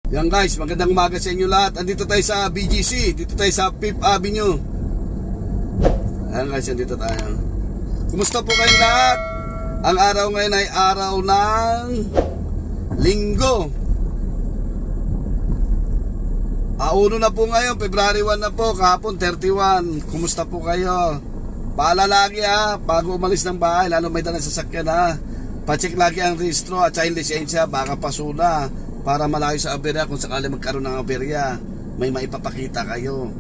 Yan guys, magandang umaga sa inyo lahat. Andito tayo sa BGC, dito tayo sa 5th Avenue. Ayan guys, andito tayo. Kumusta po kayong lahat? Ang araw ngayon ay araw ng Linggo. Auno na po ngayon, February 1 na po, kahapon 31. Kumusta po kayo? Paala lagi bago umalis ng bahay, lalo may dalang sasakyan pacheck lagi ang registro at saka yung lisensya, baka pasuna. Para malayo sa aberya kung sakali magkaroon ng aberya, may maipapakita kayo.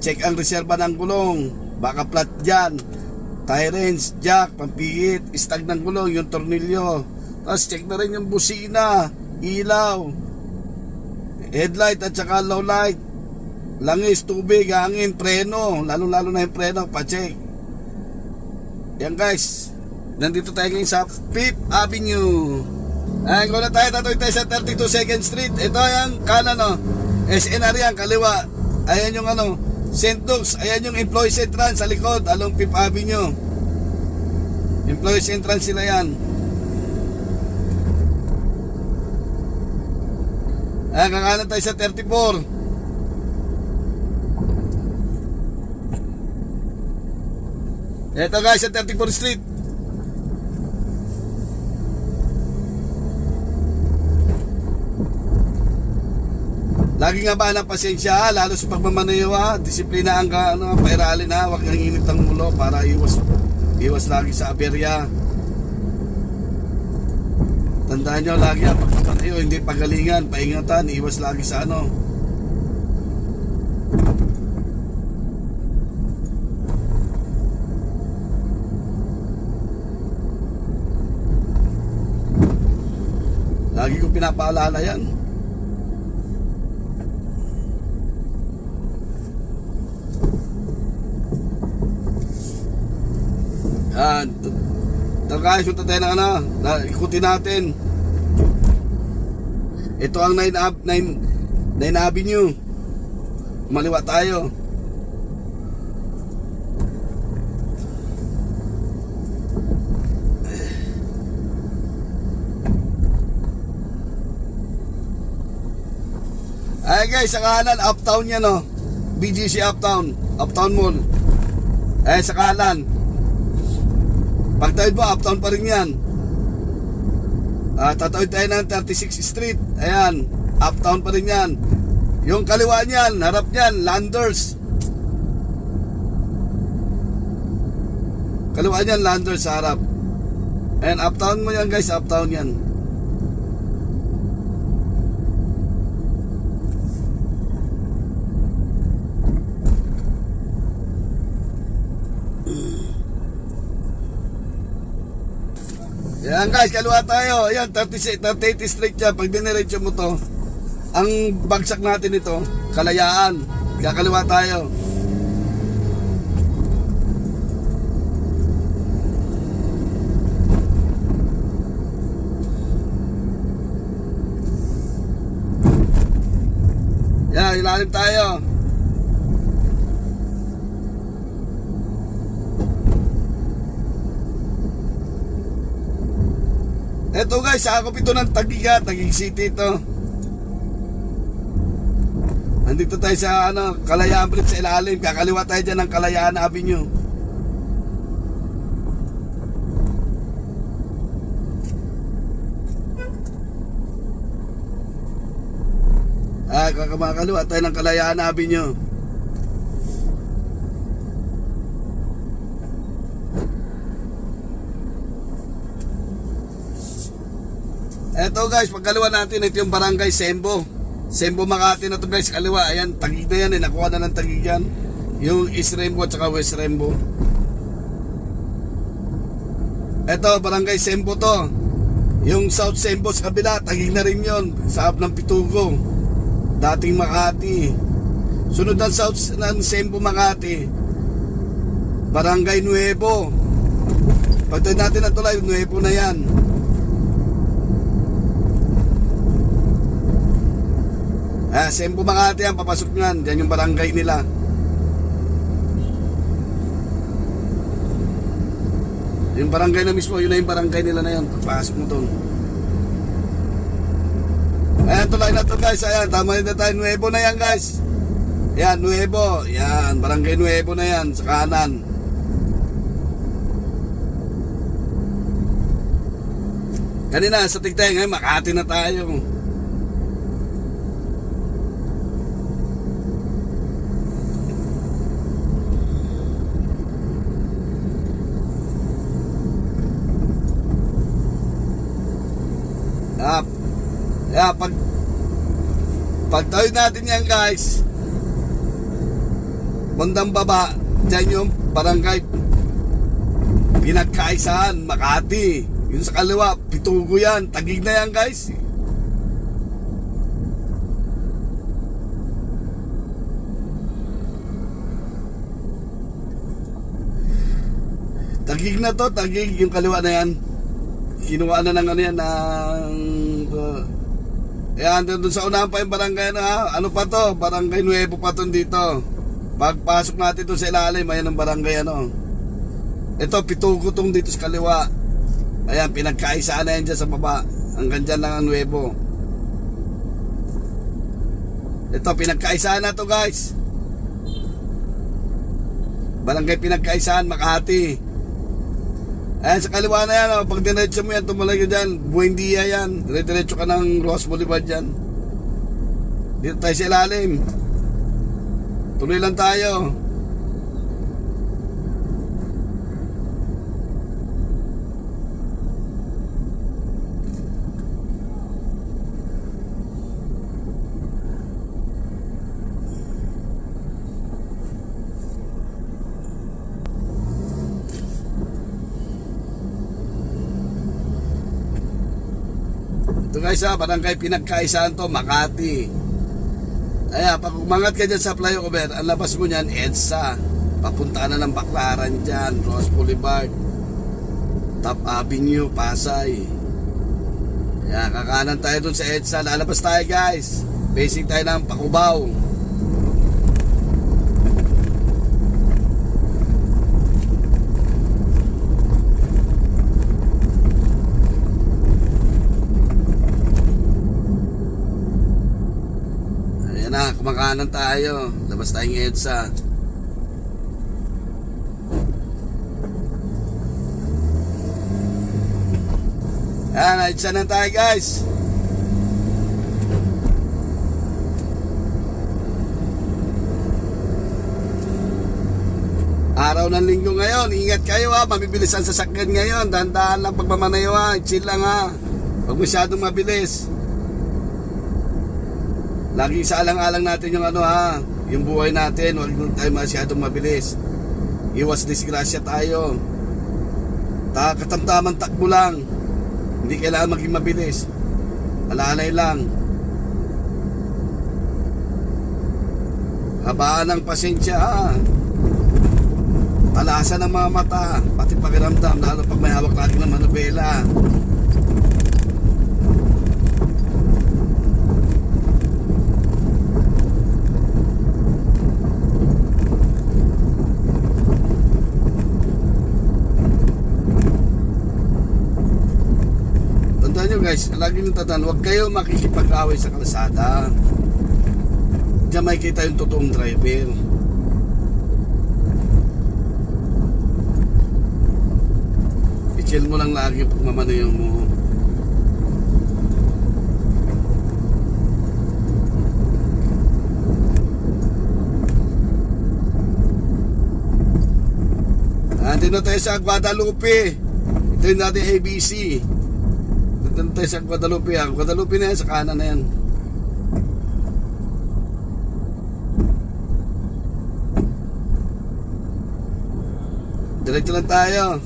Check ang reserba ng gulong, baka flat dyan, tie wrench, jack, pampihit, stag ng gulong, yung tornilyo. Tapos check na rin yung busina, ilaw, headlight at saka low light, langis, tubig, hangin, preno, lalo na yung preno, pacheck. Yan guys, nandito tayo ngayon sa 5th Avenue. Ayan, kung na tayo, tatuloy tayo sa 32 2nd Street. Ito yung kanan, SNR yan, kaliwa. Ayan yung St. Luke's. Ayan yung Employees Entrance sa likod, along 5th Avenue. Employees Entrance sila yan. Ayan, kakanan tayo sa 34. Ito guys, sa 34th Street. Lagi nga ba ng pasensya, lalo sa pagmamaneho, disiplina ang pairalin, huwag nang init ang ulo para iwas lagi sa aberya. Tandaan nyo lagi ang pagmamaneho, hindi pagalingan, paingatan, iwas lagi sa lagi kong pinapaalala yan. Guys, punta tayo ng ikutin natin. Ito ang 9 Avenue. Maliwa tayo. Ay guys, sa kanan, uptown yan BGC Uptown Mall. Sa kanan. Pagtawid mo, uptown pa rin yan. Tatawid tayo ng 36th Street. Ayan, uptown pa rin yan. Yung kaliwa niyan, harap niyan, Landers. Kaliwa niyan, Landers sa harap. Ayan, uptown mo yan guys, uptown yan. Yan guys, kaliwa tayo. Ayan, 38th Street yan. Pag diniretso mo to, ang bagsak natin ito, Kalayaan. Kakaliwa tayo. Yan, ilalim tayo. Eto guys, sakop ito ng Taguig City ito. Nandito tayo sa Kalayaan Bridge sa ilalim. Kakaliwa tayo dyan ng Kalayaan Avenue. Kakaliwa tayo ng Kalayaan Avenue. Eto guys, pagkaliwa natin, ito yung Barangay Sembo Makati na to guys, kaliwa. Ayan, Taguig na yan, nakuha na ng Taguig yan. Yung East Rembo at saka West Rembo. Eto, Barangay Sembo to. Yung South Sembo sa kabila, Taguig na rin yun, sa hap ng Pitugo, dating Makati. Sunod ng South ng Sembo Makati, Barangay Nuevo. Pagtawid natin ang tulay, Nuevo na yan. Sembo Makati yan, papasok nyan. Yan yung barangay nila. Yung barangay na mismo, yun na yung barangay nila na yan. Pagpasok mo doon. Ayan, tulay na to guys. Ayan, tama na tayo. Nuevo na yan guys. Ayan, Nuevo. Ayan, barangay Nuevo na yan. Sa kanan. Kanina sa Tigtay, ngayon Makati na tayo. Pagtawid natin yan guys, bandang baba, dyan yung barangay Pinagkaisaan, Makati. Yung sa kaliwa, Pitugo yan, Taguig na yan guys. Taguig na to, Taguig yung kaliwa na yan. Kinuha na ng ano yan ng ayan, doon sa unahan pa yung barangay na ano pa to, barangay Nuevo pa to dito. Pagpasok natin doon sa ilalim, ayan ang barangay ano. Ito, Pitugo tong dito sa kaliwa. Ayan, Pinagkaisaan na yan dyan sa baba. Hanggang dyan lang ang Nuevo. Ito, Pinagkaisaan na to guys. Barangay Pinagkaisaan, Makati. Ayan, sa kaliwa na yan, oh. Pag diretso mo yan, tumalay ka dyan, Buendia yan. Diretso ka ng Ross Boulevard dyan. Dito tayo sa ilalim. Tuloy lang tayo. Ito guys ha, barangay Pinagkaisaan to, Makati. Ayan, pag umangat ka dyan sa flyover, ang labas mo nyan, EDSA. Papunta na ng Baclaran dyan, Ross Boulevard, Top Avenue, Pasay. Ayan, kakanan tayo dun sa EDSA. Lalabas tayo guys. Basic tayo ng Pakubaw. Na, kumakanan tayo. Labas tayong EDSA. Ayan, EDSA na tayo guys. Araw ng linggo ngayon. Ingat kayo ha, mabibilis ang sasakyan ngayon. Dahan-dahan lang pagmamanayo ha. Chill lang ha. Huwag masyadong mabilis. Lagi sa alang-alang natin yung ano ha, yung buhay natin, huwag tayo masyadong mabilis. Iwas disgrasya tayo. Katamtamang takbo lang. Hindi kailangan maging mabilis. Alalay lang. Habaan ng pasensya ha. Talasan ng mga mata, pati pakiramdam, lalo pag may hawak natin ng manubela. Guys, lagi nyo tandaan, huwag kayo makikipag-away sa kalsada. Diyan may kita yung totoong driver. I-chill mo lang lagi yung pagmamanayo mo. Andito tayo sa Guadalupe. Ito yung natin ABC. Dito tayo sa Guadalupe. Guadalupe na yan, sa kanan na yan. Diretso lang tayo.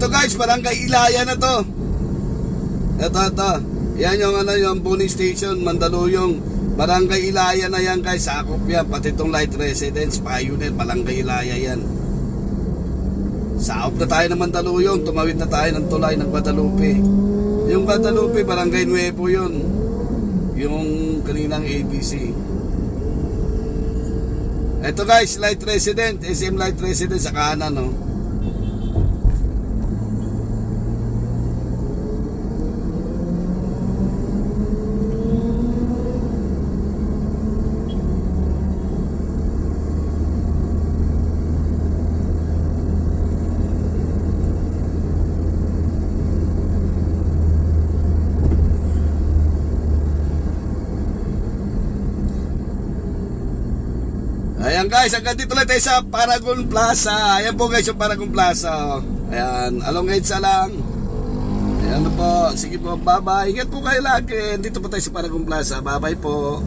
Ito guys, Barangay Ilaya na to. Ito. Yan yung yung polling station, Mandaluyong. Barangay Ilaya na yan guys, sakop yan. Pati itong light residence, Pioneer, Barangay Ilaya yan. Sakop na tayo ng Mandaluyong, tumawid na tayo ng tulay ng Guadalupe. Yung Guadalupe, Barangay Nuevo yun. Yung kaninang ABC. Ito guys, light resident, SM light resident sa kanan, no. Ayan guys, hanggang dito lang tayo sa Paragon Plaza. Ayan po guys yung Paragon Plaza. Ayan, along EDSA lang. Ayan po, sige po, bye bye. Ingat po kayo lagi. Dito po tayo sa Paragon Plaza. Bye bye po.